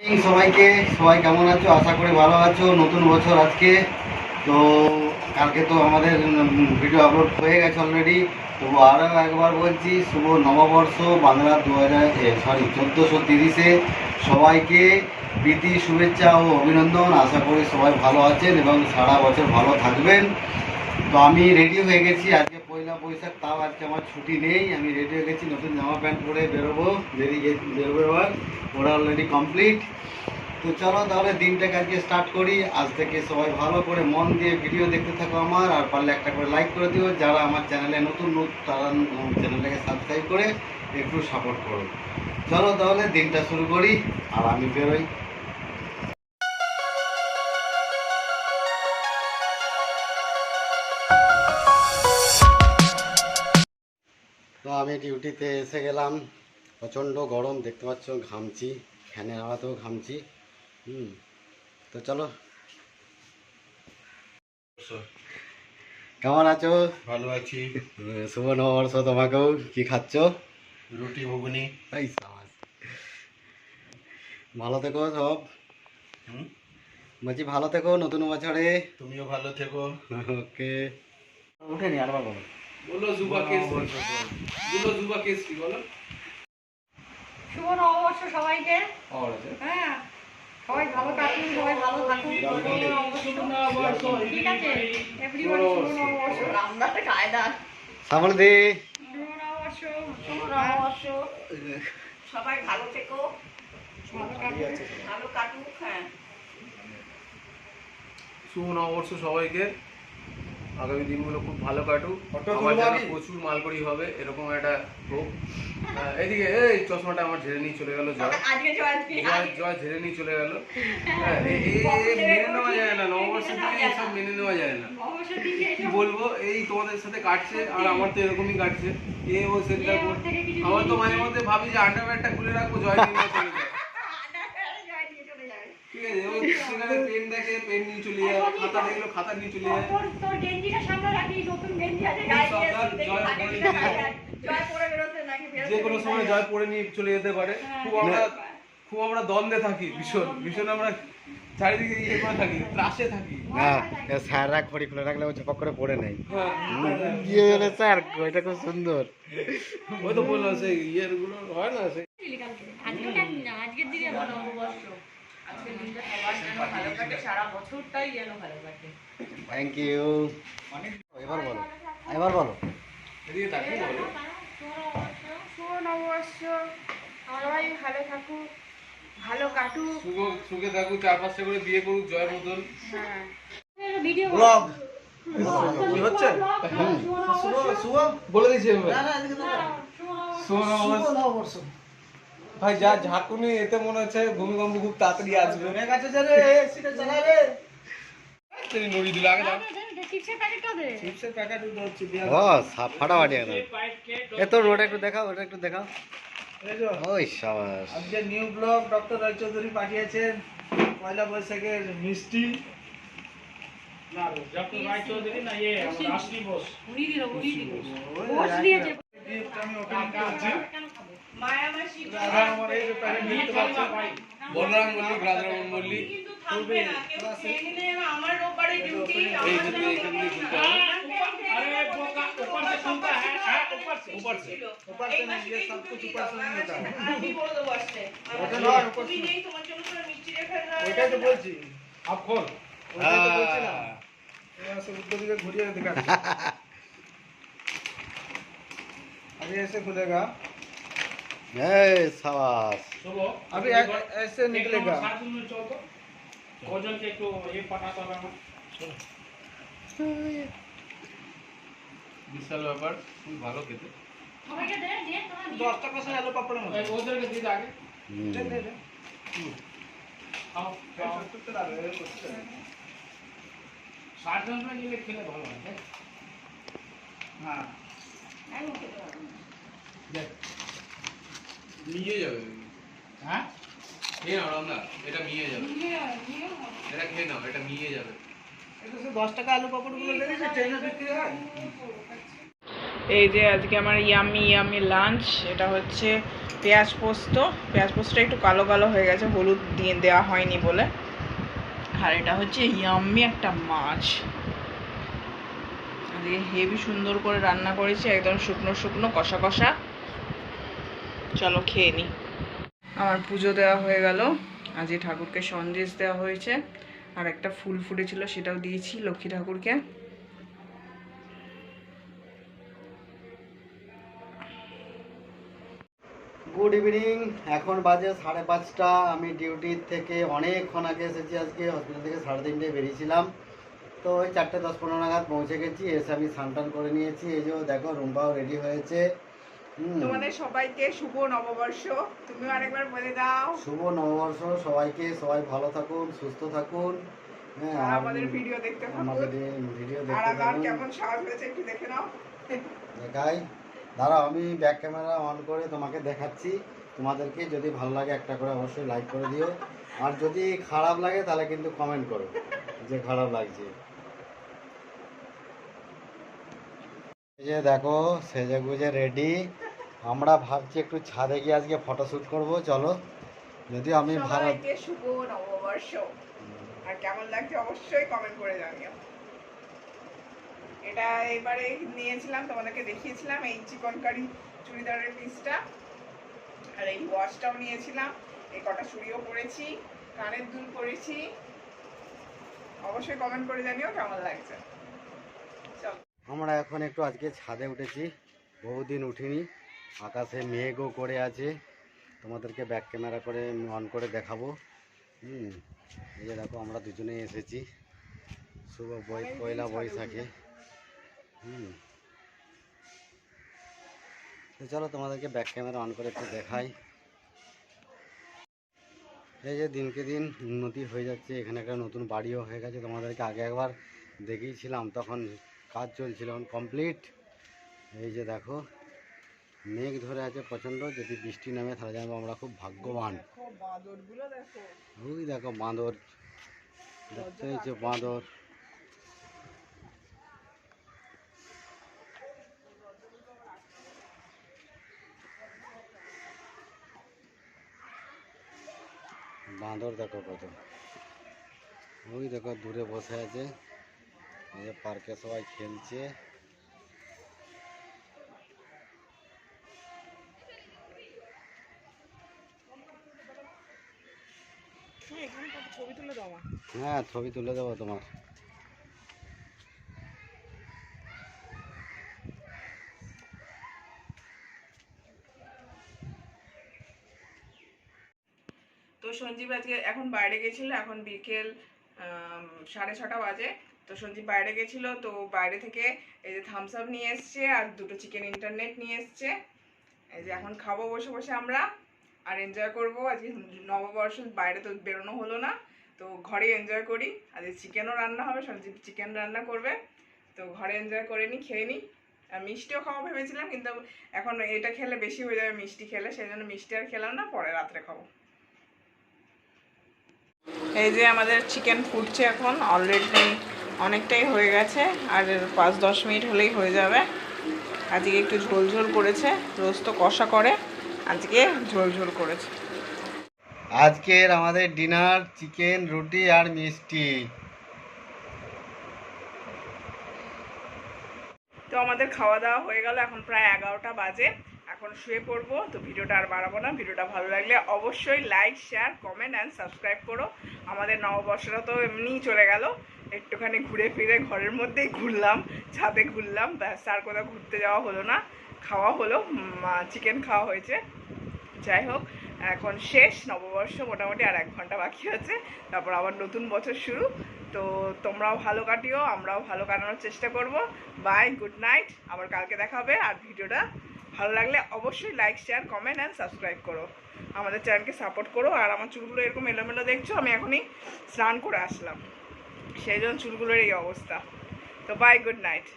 সবাই কেমন আছো? আশা করি ভালো আছো। নতুন বছর আজকে তো, কালকে তো আমাদের ভিডিও আপলোড হয়ে গেছে অলরেডি। তবু আরও একবার বলছি, শুভ নববর্ষ বাংলা 1430-এ সবাইকে প্রীতি শুভেচ্ছা ও অভিনন্দন। আশা করি সবাই ভালো আছেন এবং সারা বছর ভালো থাকবেন। তো আমি রেডি হয়ে গেছি, আজকে পয়লা বৈশাখ, তাও আজকে আমার ছুটি নেই। আমি রেডি হয়ে গেছি, নতুন জামা প্যান্ট পরে বেরোবো। এবার ওরা অলরেডি কমপ্লিট। তো চলো তাহলে দিনটাকে আজকে স্টার্ট করি। আজ থেকে সবাই ভালো করে মন দিয়ে ভিডিও দেখতে থাকো আমার, আর পারলে একটা করে লাইক করে দিও। যারা আমার চ্যানেলে নতুন তারা চ্যানেলটাকে সাবস্ক্রাইব করে একটু সাপোর্ট করো। চলো তাহলে দিনটা শুরু করি, আর আমি বেরোই। তো আমি ডিউটিতে এসে গেলাম। প্রচণ্ড গরম, দেখতে পাচ্ছ, ঘামছি, ফ্যানের হাওয়াতেও ঘামছি। তো চলো। কেমন আছো? ভালো আছি। শুভ নববর্ষ তোমাকেও। কি খাচ্ছ? রুটি ঘুগনি। ভালো থেকো সব। বলছি ভালো থেকো নতুন বছরে। তুমিও ভালো থেকো। ওকে। উঠেনি, আরবার বলো। বলো জুবা কেস, বলো জুবা কেস কি বলো। শুভ নববর্ষ সবাইকে। হ্যাঁ, সবাই ভালো কাটুন, সবাই ভালো থাকুন। ঠিক আছে, এভরিওয়ান শুভ নববর্ষ। রামদার কায়দা। সামল দে। শুভ নববর্ষ, শুভ নববর্ষ। সবাই ভালো থেকো, ভালো কাটুক। হ্যাঁ, শুভ নববর্ষ সবাইকে। আগামী দিনগুলো খুব ভালো কাটুক। প্রচুর মালকড়ি হবে, এরকম একটা হোক। এইদিকে এই চশমাটা আমার ঝেড়ে নিয়ে চলে গেল। জয় ঝেড়ে নিয়ে চলে গেল। মেনে নেওয়া যায় না, নববর্ষের দিকে এইসব মেনে নেওয়া যায় না। কি বলবো, এই তোমাদের সাথে কাটছে আর আমার তো এরকমই কাটছে। ও সেটা আমার তো মাঝে মধ্যে ভাবি যে আন্ডারওয়্যারটা খুলে রাখবো, জয় নিয়ে চলে যায়। ঠিক আছে, ও সেখানে পেন দেখে পেন নিয়ে চলে যায়, খাতা দেখলো খাতা নিয়ে চলে যায়। তোর গেঞ্জিটা সামনে রাখি, নতুন গেঞ্জি আছে গায়ে দিয়ে জয় পরে বেরোতে নাকি, যে কোনো সময় জয় পরে নিয়ে চলে যেতে পারে। খুব আমরা দ্বন্দ্বে থাকি, ভীষণ আমরা চারিদিকে ইয়ে করে থাকি, ত্রাসে থাকি। না, স্যাররা খড়ি খুলে রাখলে ও ঝপক করে পড়ে নেই। স্যার ওইটা খুব সুন্দর। ওই তো বললাম সেই ইয়ের গুলো হয় না, সেই আজকের দিনে নববর্ষ, আজকের দিনটা সবার যেন ভালো কাটে, সারা বছরটাই যেন ভালো কাটে। Thank you. এবার বলো। এদিকে তাকিয়ে বলো। শুভ নববর্ষ, সবাই ভালো থাকুক, ভালো কাটুক, সুখে থাকুক, 4-5টা করে বিয়ে করুক জয়ের মতন। ভিডিও ব্লগ কি হচ্ছে বলে দিচ্ছি শুভ নববর্ষ। ভাই যা ঝাঁকুনি, এতে মনে হচ্ছে ভূমিকম্প খুব তাড়াতাড়ি আসবে। অনেক আছে যে রে, সেটা চালা রে। তুই নড়ি দিল আগে দাও। চিপসের প্যাকেটটা দে। চিপসের প্যাকেট হচ্ছে দিয়া। ও সাপ ফাটাফাটি একদম। এ তো রোড একটু দেখাও, ওটা একটু দেখাও। ওই শাবাশ। আজকে নিউ ব্লগ ডক্টর রায়চৌধুরী পাঠিয়েছেন পয়লা বৈশাখের মিষ্টি। না ডক্টর রায়চৌধুরী না, ये রাষ্ট্রীয় বোস উনি দিল বোস দিয়েছে। আমি ওপেনিং করছি। মায়া মাসি রাধা আমার এই যে প্যাকেট নিতে পারছে বলরাম মল্লিক, রাধারমন মল্লিক। থাকবে না, কিন্তু ট্রেনে যেন আমার রোববারে ডিউটি। এই যে এখান দিয়ে খুলতে হবে। अरे बोका ऊपर से सुनता है, ऊपर से नहीं, ये सब कुछ ऊपर से नहीं होता है। আমি বলে দেবো আসলে। ওটা না ऊपर তুমি से। নেই, তোমার জন্য তো মিষ্টি রেখে ওটাই তো বলছি, আপ খোল। ওটাই তো বলছি না, यहाँ से उधर दिखे घुरिए दिखा। अभी ऐसे खुलेगा, এই শাবাশ। अभी ऐसे निकलेगा। বিশাল ব্যাপার, খুব ভালো খেতে। আমাকে দে দে তোমার 10 টাকা से आलू पापड़ में ওদেরকে দিয়ে আগে দে দে দে। आओ तो चला रे, 60 জন মিলে খেলে ভালো হয়। হ্যাঁ আমি খেতে পারবো না। দেখ নিয়ে যাবে। হ্যাঁ খেয়ে নাও রান্না, এটা নিয়ে যাবে। এটা খেয়ে নাও, এটা নিয়ে যাবে। এটা 10 টাকা আলু পাপড় গুলো লেগেছে, ট্রেনে বিক্রি হয়। এই যে আজকে আমার ইয়ামি ইয়ামি লাঞ্চ। এটা হচ্ছে পেঁয়াজ পোস্ত। পেঁয়াজ পোস্তটা একটু কালো কালো হয়ে গেছে, হলুদ দিয়ে দেওয়া হয়নি বলে। আর এটা হচ্ছে ইয়ামি একটা মাছ। আজকে হেভি সুন্দর করে রান্না করেছি, একদম শুকনো শুকনো কষা কষা। চলো খেয়ে নিই। আমার পুজো দেওয়া হয়ে গেল। আজকে ঠাকুরকে সন্দেশ দেওয়া হয়েছে, আর একটা ফুল ফুটেছিল সেটাও দিয়েছি লক্ষ্মী ঠাকুরকে। Good evening. এখন বাজে 5:30। আমি ডিউটির থেকে অনেকক্ষণ আগে এসেছি। আজকে হসপিটাল থেকে 3:30টায় বেরিয়েছিলাম, তো ওই 4:10-15 নাগাদ পৌঁছে গেছি। এসে আমি স্নান করে নিয়েছি। এই যে দেখো রুম্বাও রেডি হয়েছে। তোমাদের সবাইকে শুভ নববর্ষ। তুমিও আরেকবার বলে দাও। শুভ নববর্ষ সবাইকে। সবাই ভালো থাকুন, সুস্থ থাকুন। হ্যাঁ, আর আমাদের ভিডিও দেখতে থাকুন। আমাদের ভিডিও আর দেখতে আমার থাকুন। কেমন সাজ হয়েছে একটু দেখে নাও। দেখাই, দাঁড়াও আমি ব্যাক ক্যামেরা অন করে তোমাকে দেখাচ্ছি। তোমাদেরকে যদি ভালো লাগে একটা করে অবশ্যই লাইক করে দিও, আর যদি খারাপ লাগে তাহলে কিন্তু কমেন্ট করো যে খারাপ লাগছে। এই যে দেখো সেজে গুজে রেডি। আমরা ভাবছি একটু ছাদে গিয়ে আজকে ফটোশ্যুট করব। চলো, যদি আমি ভালো। সবাইকে শুভ নববর্ষ। আর কেমন লাগছে অবশ্যই কমেন্ট করে জানিও। এটা এবারে নিয়েছিলাম, তোমাদেরকে দেখিয়েছিলাম এই চিকন কারি চুড়িদারের পিসটা, আর এই ওয়াশটাও নিয়েছিলাম। এই কটা চুড়িও পরেছি, কানের দুল পরেছি। অবশ্যই কমেন্ট করে জানিও কেমন লাগছে। চলো, আমরা এখন একটু আজকে ছাদে উঠেছি, বহুদিন উঠিনি। আকাশে মেঘও করে আছে, তোমাদেরকে ব্যাক ক্যামেরা করে অন করে দেখাবো। এই যে দেখো আমরা দুজনেই এসেছি শুভ পয়লা বৈশাখে। তো চলো তোমাদেরকে ব্যাক ক্যামেরা অন করে একটু দেখাই। এই যে দিনকে দিন উন্নতি হয়ে যাচ্ছে। এখানে একটা নতুন বাড়িও হয়ে গেছে, তোমাদেরকে আগে একবার দেখিয়েছিলাম, তখন কাজ চলছিল, কমপ্লিট। এই যে দেখো মেঘ ধরে আছে প্রচণ্ড, যদি বৃষ্টি নামে তাহলে জানবো আমরা খুব ভাগ্যবান। ওই দেখো বাঁদর, দেখতে হয়েছে বাঁদর। বাঁদর দেখো কত, ওই দেখো দূরে বসে আছে। এই যে পার্কে সবাই খেলছে। ছবি তুলে দাও আমার। হ্যাঁ, ছবি তুলে দেবো তোমার। তো সঞ্জীব আজকে এখন বাইরে গেছিল, এখন বিকেল 6:30 বাজে। তো সঞ্জীব বাইরে গেছিল, তো বাইরে থেকে এই যে থামস আপ নিয়ে এসছে আর দুটো চিকেন ইন্টারনেট নিয়ে এসছে। এই যে এখন খাবো বসে বসে আমরা, আর এনজয় করবো। আজকে নববর্ষ, বাইরে তো বেরোনো হলো না, তো ঘরে এনজয় করি। আজকে চিকেনও রান্না হবে, সঞ্জীব চিকেন রান্না করবে, তো ঘরে এনজয় করে নিই, খেয়ে নিই। আর মিষ্টিও খাওয়া ভেবেছিলাম, কিন্তু এখন এটা খেলে বেশি হয়ে যাবে মিষ্টি খেলে, সেই জন্য মিষ্টি আর খেলাম না, পরে রাত্রে খাবো। এই যে আমাদের চিকেন ফুটছে এখন, অলরেডি অনেকটাই হয়ে গেছে, আর 5-10 মিনিট হলেই হয়ে যাবে। আজকে একটু ঝোল ঝোল করেছে, রোজ তো কষা করে, আজকে ঝোল ঝোল করেছে। আজকের আমাদের ডিনার চিকেন, রুটি আর মিষ্টি। তো আমাদের খাওয়া দাওয়া হয়ে গেল, এখন প্রায় 11টা বাজে। এখন শুয়ে পড়বো। তো ভিডিওটা আর বাড়াবো না। ভিডিওটা ভালো লাগলে অবশ্যই like, share, comment and subscribe করো। আমাদের নববর্ষটা তো এমনিই চলে গেল, একটুখানি ঘুরে ফিরে ঘরের মধ্যেই ঘুরলাম, ছাদে ঘুরলাম, ব্যাস আর কোথাও ঘুরতে যাওয়া হলো না। খাওয়া হলো, চিকেন খাওয়া হয়েছে। যাই হোক, এখন শেষ নববর্ষ, মোটামুটি আর 1 ঘন্টা বাকি আছে, তারপর আবার নতুন বছর শুরু। তো তোমরাও ভালো কাটিও, আমরাও ভালো কাটানোর চেষ্টা করব। বাই, গুড নাইট, আবার কালকে দেখা হবে। আর ভিডিওটা ভালো লাগলে অবশ্যই like, share, comment and subscribe করো, আমাদের চ্যানেলকে সাপোর্ট করো। আর আমার চুলগুলো এরকম এলোমেলো দেখছো, আমি এখনই স্নান করে আসলাম, সেই জন্য চুলগুলোর এই অবস্থা। তো বাই, গুড নাইট।